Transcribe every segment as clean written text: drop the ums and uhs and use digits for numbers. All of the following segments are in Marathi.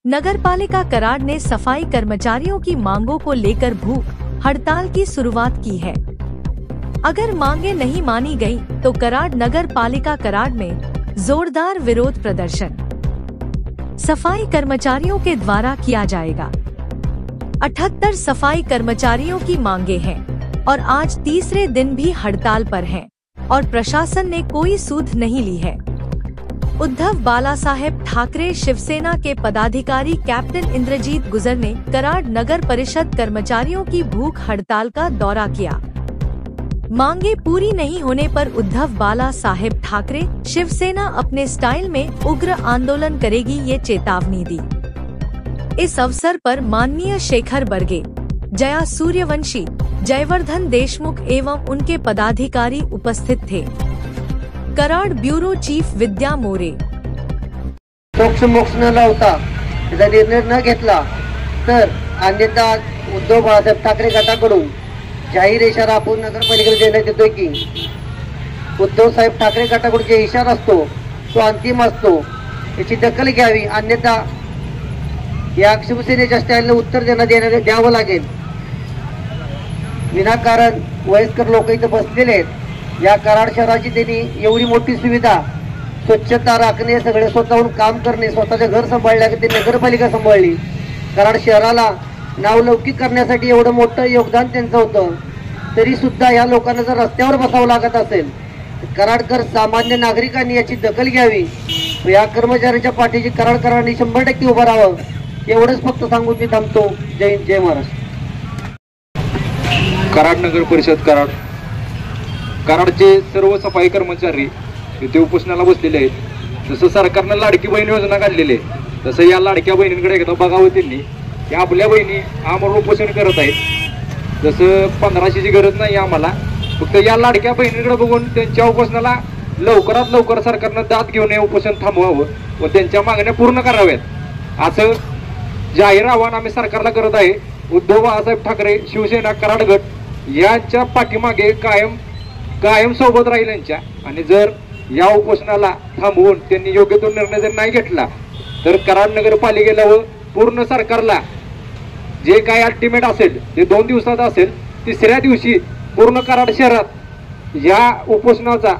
नगरपालिका कराड़ ने सफाई कर्मचारियों की मांगों को लेकर भूख हड़ताल की शुरुआत की है। अगर मांगे नहीं मानी गई तो कराड़ नगर पालिका कराड़ में जोरदार विरोध प्रदर्शन सफाई कर्मचारियों के द्वारा किया जाएगा। 78 सफाई कर्मचारियों की मांगे हैं और आज तीसरे दिन भी हड़ताल पर हैं और प्रशासन ने कोई सूध नहीं ली है। उद्धव बालासाहेब ठाकरे शिवसेना के पदाधिकारी कैप्टन इंद्रजीत गुजर ने कराड़ नगर परिषद कर्मचारियों की भूख हड़ताल का दौरा किया। मांगे पूरी नहीं होने पर उद्धव बालासाहेब ठाकरे शिवसेना अपने स्टाइल में उग्र आंदोलन करेगी, ये चेतावनी दी। इस अवसर पर माननीय शेखर बर्गे, जया सूर्यवंशी, जयवर्धन देशमुख एवं उनके पदाधिकारी उपस्थित थे। कराड़ ब्यूरो चीफ विद्या मोरे। सोक्ष मोक्ष न लावता त्याचा निर्णय न घेतला तर अन्यथा उद्धव बाळासाहेब ठाकरे गटाकडून जाहीर इशारा आपण नगरपालिकेला देण्यात येतोय की उद्धव साहेब ठाकरे गटाकडून जे इशारा असतो तो अंतिम असतो, याची दखल घ्यावी, अन्यथा या शिवसेनेच्या स्टाईलने उत्तर द्यावं लागेल। विनाकारण वयस्कर लोक इथं बसलेले आहेत। या कराड शहराची त्यांनी एवढी मोठी सुविधा, स्वच्छता राखणे, सगळे स्वतःहून काम करणे, स्वतःचे घर सांभाळले, ते नगरपालिका सांभाळली। कराड शहराला नावलौकिक करण्यासाठी एवढं मोठं योगदान त्यांचं होतं, तरी सुद्धा या लोकांना जर रस्त्यावर बसावं लागत असेल तर कराडकर सामान्य नागरिकांनी याची दखल घ्यावी। या कर्मचाऱ्यांच्या पाठीशी कराडकरांनी 100% उभं राहावं, एवढंच फक्त सांगून मी थांबतो। जय हिंद, जय महाराष्ट्र। कराड नगर परिषद कराडचे सर्व सफाई कर्मचारी इथे उपोषणाला बसलेले आहेत। जसं सरकारनं लाडकी बहीण योजना काढलेली आहे, तसं या लाडक्या बहिणींकडे एकदा बघावं त्यांनी की आपल्या बहिणी आम्हाला उपोषण करत आहेत। जसं 1500ची गरज नाही आम्हाला, फक्त या लाडक्या बहिणींकडे बघून त्यांच्या उपोषणाला लवकरात लवकर सरकारनं दाद घेऊन हे उपोषण थांबवावं व त्यांच्या मागण्या पूर्ण कराव्यात, असं जाहीर आवाहन आम्ही सरकारला करत आहे। उद्धव बाळासाहेब ठाकरे शिवसेना कराड गट यांच्या पाठीमागे कायम सोबत राहील यांच्या, आणि जर या उपोषणाला थांबवून त्यांनी योग्य तो निर्णय जर नाही घेतला तर कराड नगरपालिकेला व पूर्ण सरकारला जे काही अल्टिमेट असेल ते 2 दिवसात असेल, तिसऱ्या दिवशी पूर्ण कराड शहरात या उपोषणाचा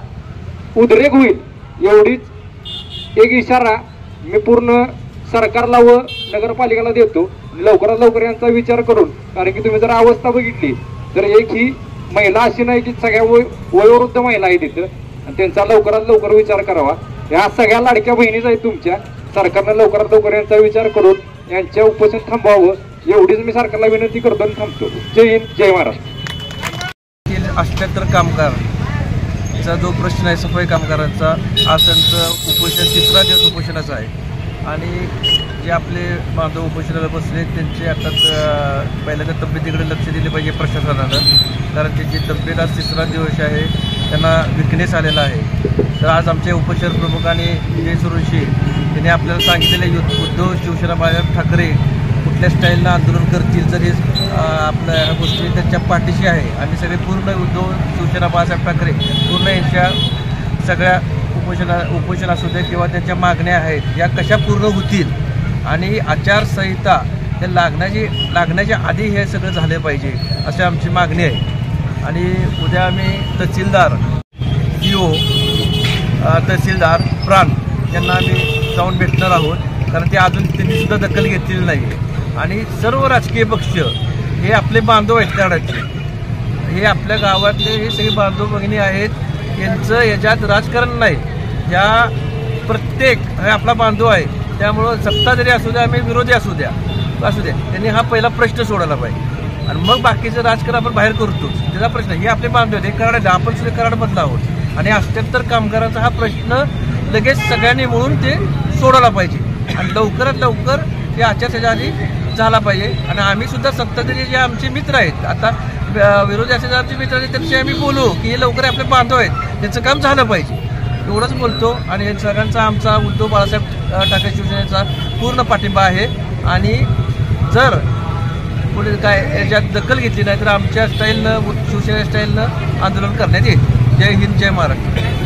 उद्रेक होईल, एवढीच एक इशारा मी पूर्ण सरकारला व नगरपालिकेला देतो। लवकरात लवकर यांचा विचार करून, कारण की तुम्ही जर अवस्था बघितली तर एक ही महिला अशी नाही की सगळ्या वयोवृद्ध महिला आहेत तिथं, आणि त्यांचा लवकरात लवकर विचार करावा। या सगळ्या लाडक्या बहिणीच आहेत तुमच्या, सरकारनं लवकरात लवकर यांचा विचार करून यांच्या उपोषण थांबवावं, एवढीच मी सरकारला विनंती करतो आणि थांबतो। जय हिंद, जय महाराष्ट्र। 78 कामगारचा जो प्रश्न आहे सफाई कामगारांचा, आज त्यांचं उपोषण तिसरा दिवस उपोषणाचा आहे आणि जे आपले बांधव उपोषणाला बसले त्यांचे आता पहिल्यांदा तब्येतीकडे लक्ष दिले पाहिजे प्रशासनानं, कारण त्यांची तब्येत आज तिसरा दिवस आहे, त्यांना विकनेस आलेला आहे। तर आज आमचे उपोषण प्रमुखांनी जय सुरुशी त्यांनी आपल्याला सांगितलेले उद्धव शिवसेना बाळासाहेब ठाकरे कुठल्या स्टाईलनं आंदोलन करतील तर हे आपल्या ह्या गोष्टी त्यांच्या पाठीशी आहे आणि सगळे पूर्ण उद्धव शिवसेना बाळासाहेब ठाकरे पूर्ण यांच्या सगळ्या उपोषण असू दे किंवा त्यांच्या मागण्या आहेत या कशा पूर्ण होतील आणि आचारसंहिता त्या लागण्याच्या आधी हे सगळं झालं पाहिजे अशी आमची मागणी आहे। आणि उद्या आम्ही तहसीलदार PO तहसीलदार प्राण यांना आम्ही जाऊन भेटणार आहोत, कारण ते अजून त्यांनी सुद्धा दखल घेतलेली नाही। आणि सर्व राजकीय पक्ष हे आपले बांधव आहेत कराडचे, हे आपल्या गावातले हे सगळे बांधव भगिनी आहेत, यांचं याच्यात राजकारण नाही, या प्रत्येक हे आपला बांधव आहे, त्यामुळं सत्ता जरी असू द्या आम्ही विरोधी असू द्या त्यांनी हा पहिला प्रश्न सोडायला पाहिजे आणि मग बाकीचं राजकारण आपण बाहेर करतोच, त्याचा प्रश्न हे आपले बांधव आहेत, हे कराड आपण सुद्धा कराडमधला आहोत आणि 78 कामगारांचा हा प्रश्न लगेच सगळ्यांनी मिळून ते सोडायला पाहिजे आणि लवकरात लवकर ते आचारसंहिता आधी झाला पाहिजे। आणि आम्ही सुद्धा सत्ताधारी जे आमचे मित्र आहेत, आता विरोधी असे आमचे मित्र आहेत त्यांच्याशी आम्ही बोलू की हे लवकर आपले बांधव आहेत त्यांचं काम झालं पाहिजे, एवढंच बोलतो। आणि सगळ्यांचा आमचा उद्धव बाळासाहेब ठाकरे शिवसेनेचा पूर्ण पाठिंबा आहे आणि जर पुढे काय याच्यात दखल घेतली नाही तर आमच्या स्टाईलनं शिवसेना स्टाईलनं आंदोलन करण्यात येईल। जय हिंद, जय महाराष्ट्र।